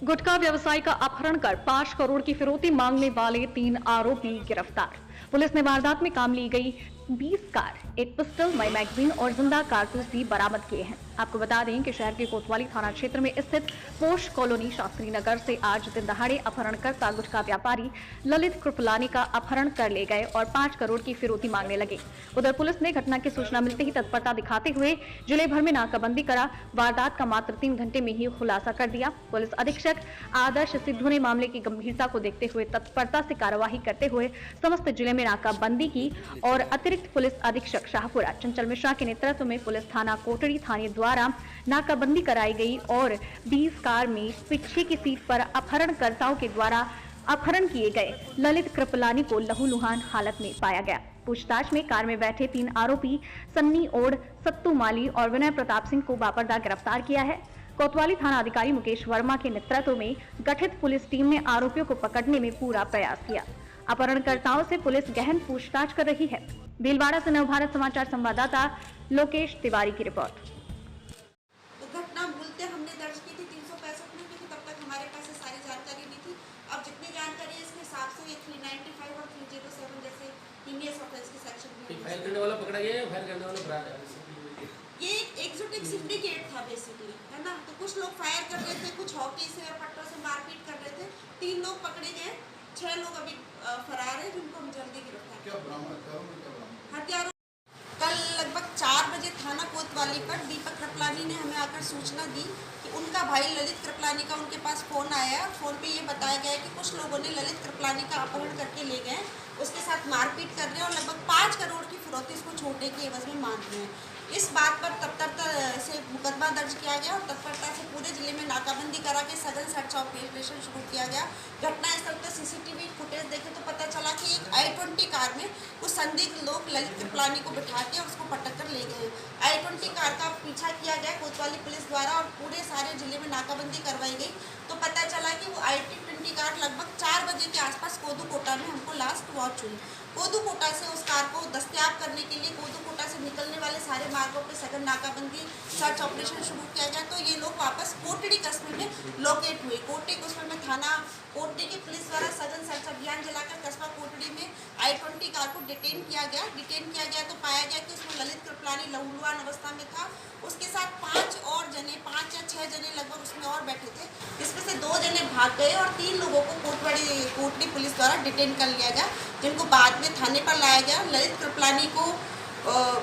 गुटखा व्यवसायी का अपहरण कर 5 करोड़ की फिरौती मांगने वाले 3 आरोपी गिरफ्तार। पुलिस ने वारदात में काम ली गई 20 कार, एक पिस्टल, मई मैगजीन और जिंदा कारतूस भी बरामद किए हैं। आपको बता दें कि शहर के कोतवाली थाना क्षेत्र में स्थित पोश कॉलोनी शास्त्री नगर से आज दिन दहाड़े अपहरणकर्ता गुटखा व्यापारी ललित कृपलानी का अपहरण कर ले गए और 5 करोड़ की फिरौती मांगने लगे। उधर पुलिस ने घटना की सूचना मिलते ही तत्परता दिखाते हुए जिले भर में नाकाबंदी करा। वारदात का मात्र 3 घंटे में ही खुलासा कर दिया। पुलिस अधीक्षक आदर्श सिद्धू ने मामले की गंभीरता को देखते हुए तत्परता से कार्यवाही करते हुए समस्त जिले में नाकाबंदी की और अतिरिक्त पुलिस अधीक्षक शाहपुरा चंचल मिश्रा के नेतृत्व में पुलिस थाना कोटड़ी थाने द्वारा नाकाबंदी कराई गई और 20 कार में पीछे की सीट पर अपहरणकर्ताओं के द्वारा अपहरण किए गए ललित कृपलानी को लहूलुहान हालत में पाया गया। पूछताछ में कार में बैठे 3 आरोपी सन्नी ओड, सत्तू माली और विनय प्रताप सिंह को बापरदा गिरफ्तार किया है। कोतवाली थाना अधिकारी मुकेश वर्मा के नेतृत्व में गठित पुलिस टीम ने आरोपियों को पकड़ने में पूरा प्रयास किया। अपहरणकर्ताओं से पुलिस गहन पूछताछ कर रही है। भीलवाड़ा से नवभारत समाचार संवाददाता लोकेश तिवारी की रिपोर्ट। घटना मूलतः हमने दर्ज की थी 365 में, क्योंकि तब तक हमारे पास सारी जानकारी नहीं थी। अब जितनी जानकारी है इसके हिसाब से ये 395 और 307 जैसे हीनियस ऑफेंस के सेक्शन में फायर करने वाला पकड़ा गया है, फायर करने वाला फरार है। ये एक सिंडिकेट था बेसिकली, है ना। तो कुछ लोग फायर कर रहे थे, कुछ हॉकी से और पट्टों से मारपीट कर रहे थे। 3 लोग पकड़े गए, 6 लोग अभी फरार है, जिनको हम जल्दी गिरफ्तार। हथियारों कल लगभग 4 बजे थाना कोतवाली पर दीपक कृपलानी ने हमें आकर सूचना दी कि उनका भाई ललित कृपलानी का उनके पास फ़ोन आया है और फ़ोन पे ये बताया गया है कि कुछ लोगों ने ललित कृपलानी का अपहरण करके ले गए, उसके साथ मारपीट कर रहे हैं और लगभग 5 करोड़ की फिरौती इसको छोड़ने की एवज में मांग रहे हैं। इस बात पर तत्परता से मुकदमा दर्ज किया गया और तत्परता से पूरे जिले में नाकाबंदी करा के सघन सर्च ऑपरेशन शुरू किया गया। घटनास्थल पर सीसीटीवी फुटेज देखे तो पता चला कि एक i20 कार में कुछ संदिग्ध लोग ललित कृपलानी को बिठा के उसको पटक कर ले गए। i20 कार का पीछा किया गया कोतवाली पुलिस द्वारा और पूरे सारे जिले में नाकाबंदी करवाई गई। तो पता चला कि वो i20 कार लगभग 4 बजे के आसपास कोदूकोटा में हमको लास्ट वॉच हुई। कोदूकोटा से उस कार को दस्तयाब करने के लिए कोदूकोटा से निकलने वाले सारे मार्गों पर सघन नाकाबंदी सर्च ऑपरेशन शुरू किया गया। तो ये लोग वापस कोटड़ी कस्बे में लोकेट हुए। कोटड़ी कस्बे में थाना कोटड़ी की पुलिस द्वारा सघन सर्च अभियान चलाकर कस्बा कोटड़ी में i20 कार को डिटेन किया गया। तो पाया गया कि उसमें ललित कृपलानी लहूलुहान अवस्था में था। उसके साथ 5 या 6 जने लगभग उसमें और बैठे थे, जिसमें से 2 जने भाग गए और 3 लोगों को कोटड़ी पुलिस द्वारा डिटेन कर लिया गया, जिनको बाद में थाने पर लाया गया। ललित कृपलानी को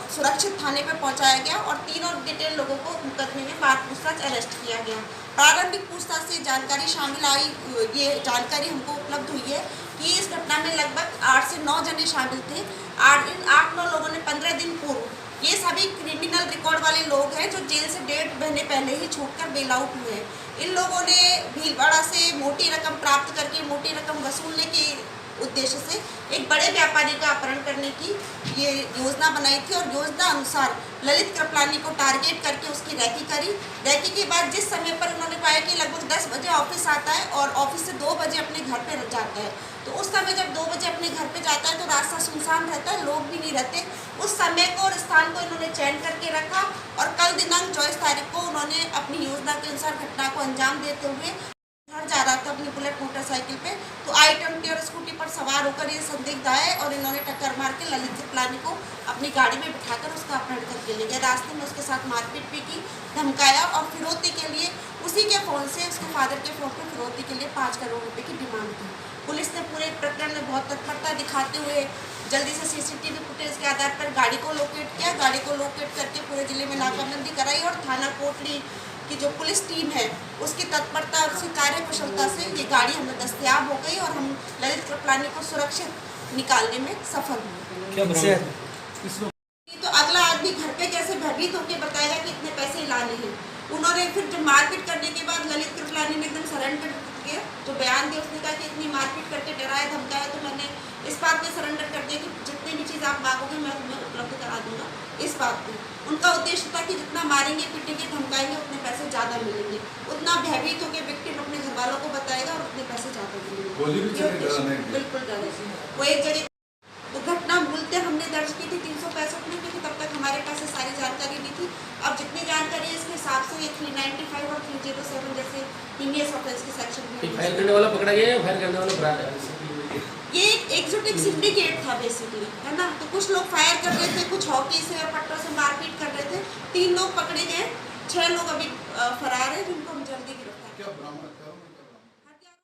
सुरक्षित थाने पर पहुंचाया गया और 3 और डिटेन लोगों को मुकदमे में बाद पूछताछ अरेस्ट किया गया। प्रारंभिक पूछताछ से जानकारी शामिल आई, ये जानकारी हमको उपलब्ध हुई है कि इस घटना में लगभग 8 से 9 जने शामिल थे। 8-9 लोगों ने 15 दिन पूर्व, ये सभी क्रिमिनल रिकॉर्ड वाले लोग हैं जो जेल से 1.5 महीने पहले ही छूटकर बेल आउट हुए हैं। इन लोगों ने भीलवाड़ा से मोटी रकम प्राप्त करके मोटी रकम वसूलने के उद्देश्य से एक बड़े व्यापारी का अपहरण करने की ये योजना बनाई थी और योजना अनुसार ललित कृपलानी को टारगेट करके उसकी रैकी करी। रैकी के बाद जिस समय पर उन्होंने पाया कि लगभग 10 बजे ऑफिस आता है और ऑफिस से 2 बजे अपने घर पे जाता है, तो उस समय जब 2 बजे अपने घर पे जाता है तो रास्ता सुनसान रहता है, लोग भी नहीं रहते। उस समय को और स्थान को इन्होंने चयन करके रखा और कल दिनांक 24 तारीख को उन्होंने अपनी योजना के अनुसार घटना को अंजाम देते हुए घर जा रहा था अपनी बुलेट मोटरसाइकिल पे, तो i20 और स्कूटी पर सवार होकर ये संदिग्ध आए और इन्होंने टक्कर मार के ललित कृपलानी को अपनी गाड़ी में बिठाकर उसका अपहरण करके ले गए। रास्ते में उसके साथ मारपीट भी की, धमकाया और फिरौती के लिए उसी के फ़ोन से उसके फादर के फ़ोन पर फिरौती के लिए 5 करोड़ रुपये की डिमांड की। पुलिस ने पूरे प्रकरण में बहुत तत्परता दिखाते हुए जल्दी से सीसीटीवी फुटेज के आधार पर गाड़ी को लोकेट किया। गाड़ी को लोकेट करके पूरे जिले में नाकाबंदी कराई और थाना कोटड़ी की जो पुलिस टीम है उसकी तत्परता और उसकी कार्यकुशलता से ये गाड़ी हमें दस्तयाब हो गई और हम ललित कृपलानी को सुरक्षित निकालने में सफल हुए। तो अगला आदमी घर पे कैसे भयभीत होकर बताएगा कि इतने पैसे लाने हैं। उन्होंने फिर जब मारपीट करने के बाद ललित कृपलानी ने एकदम सरेंडर किया, जो बयान दिया उसने कहा कि इतनी मारपीट करके डराया धमकाया तो मैंने इस बात में सरेंडर कर दिया कि जितनी भी चीज़ आप मांगोगे मैं तुम्हें उपलब्ध करा दूंगा। इस बात में उनका उद्देश्य था कि जितना मारेंगे पीटेंगे धमकाएंगे उतने पैसे ज़्यादा मिलेंगे, उतना भयभीत होकर विक्टिम अपने घर वालों को बताएगा और उतने पैसे ज़्यादा मिलेंगे। बिल्कुल डरेगी। वो एक जगह तो घटना मूलतः हमने दर्ज की थी 365 में, क्योंकि तब तक हमारे पास सारी जानकारी नहीं थी। अब जितनी जानकारी करी इसके हिसाब से ये 395 और 307 जैसे हीनियस ऑफेंस के सेक्शन ये में फायर करने वाला पकड़ा गया या फायर करने वाला फरार है? ये एक एग्जोटिक सिंडिकेट था बेसिकली, है ना। तो कुछ लोग फायर कर रहे थे, कुछ हॉकी से और पट्टों से मारपीट कर रहे थे। 3 लोग पकड़े गए, 6 लोग अभी फरार है जिनको हम जल्दी गिरफ्तार क्या बरामद